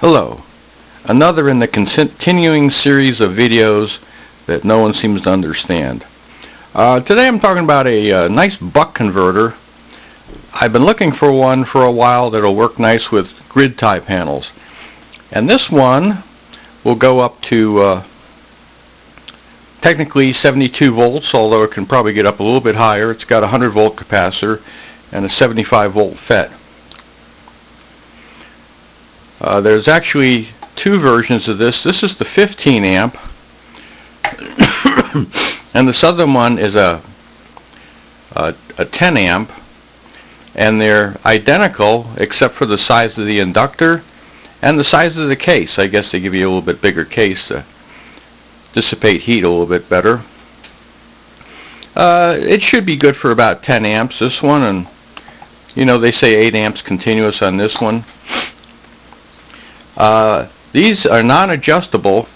Hello, another in the continuing series of videos that no one seems to understand. Today I'm talking about a nice buck converter. I've been looking for one for a while that'll work nice with grid tie panels. And this one will go up to technically 72 volts, although it can probably get up a little bit higher. It's got a 100 volt capacitor and a 75 volt FET. There's actually two versions of this. This is the 15 amp and this other one is a 10 amp, and they're identical except for the size of the inductor and the size of the case. I guess they give you a little bit bigger case to dissipate heat a little bit better. It should be good for about 10 amps, this one, and you know, they say 8 amps continuous on this one. These are non-adjustable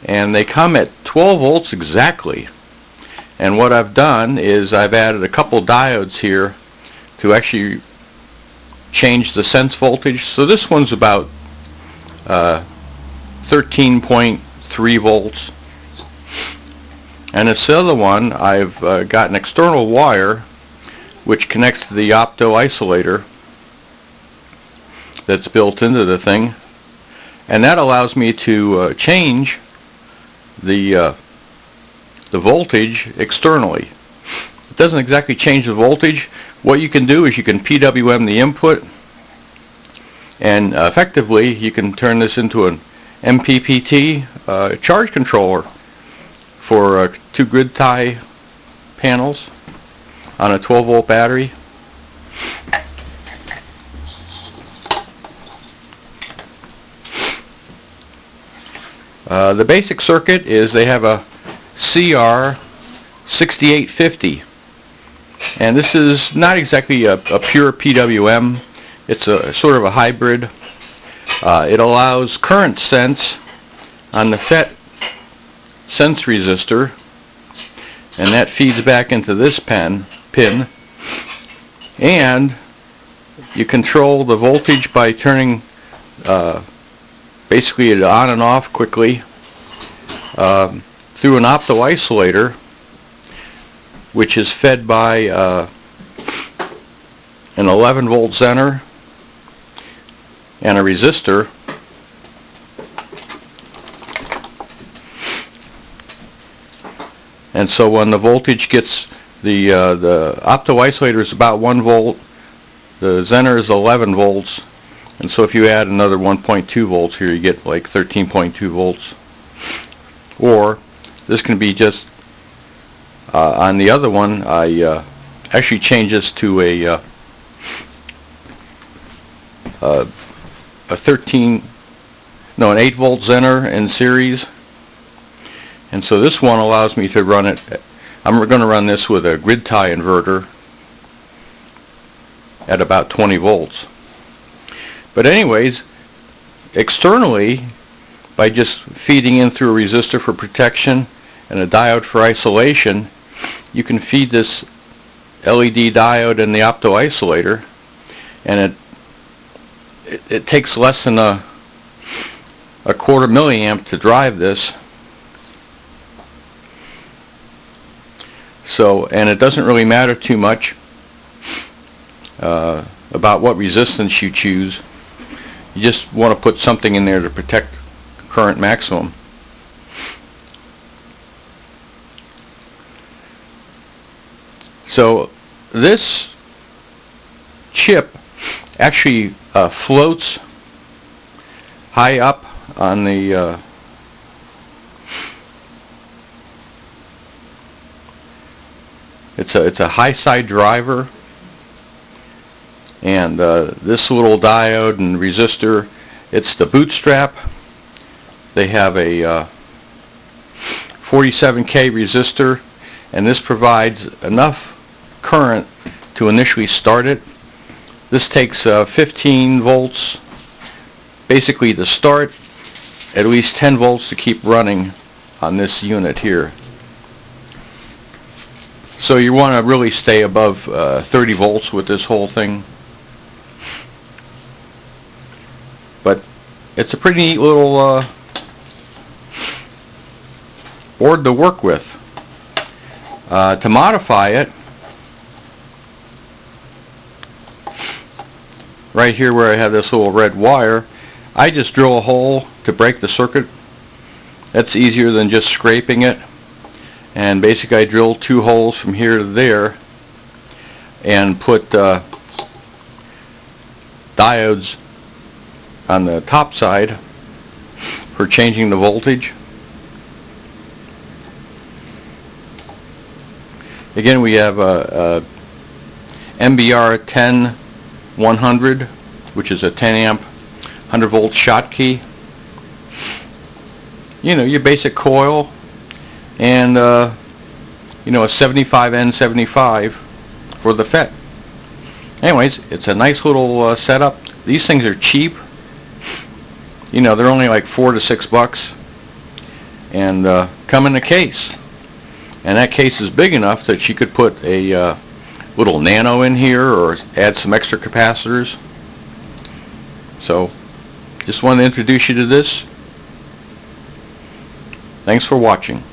and they come at 12 volts exactly. And what I've done is I've added a couple diodes here to actually change the sense voltage. So this one's about 13.3 volts. And this other one, I've got an external wire which connects to the opto isolator that's built into the thing. And that allows me to change the voltage externally. It doesn't exactly change the voltage. What you can do is you can PWM the input, and effectively you can turn this into an Mppt charge controller for two grid tie panels on a 12 volt battery. The basic circuit is they have a CR6850, and this is not exactly a pure PWM. It's a sort of a hybrid. It allows current sense on the FET sense resistor, and that feeds back into this pin, and you control the voltage by turning basically it on and off quickly through an opto isolator, which is fed by an 11 volt zener and a resistor. And so when the voltage gets the opto isolator is about 1 volt, the zener is 11 volts. And so if you add another 1.2 volts here, you get like 13.2 volts. Or this can be just on the other one, I actually changed this to an 8 volt zener in series. And so this one allows me to run it. I'm going to run this with a grid tie inverter at about 20 volts. But anyways, externally, by just feeding in through a resistor for protection and a diode for isolation, you can feed this LED diode in the opto isolator, and it takes less than a quarter milliamp to drive this. So, and it doesn't really matter too much about what resistance you choose. You just want to put something in there to protect current maximum. So this chip actually floats high up on the it's a high side driver. And this little diode and resistor, it's the bootstrap. They have a 47K resistor, and this provides enough current to initially start it. This takes 15 volts basically to start, at least 10 volts to keep running on this unit here. So you want to really stay above 30 volts with this whole thing. But it's a pretty neat little board to work with. To modify it, right here where I have this little red wire, I just drill a hole to break the circuit. That's easier than just scraping it. And basically I drill 2 holes from here to there and put diodes on the top side for changing the voltage. Again, we have a MBR 10100, which is a 10 amp 100 volt Schottky. You know, your basic coil, and you know, a 75N75 for the FET. Anyways, it's a nice little setup. These things are cheap. You know, they're only like $4 to $6, and come in a case. And that case is big enough that you could put a little nano in here or add some extra capacitors. So, just wanted to introduce you to this. Thanks for watching.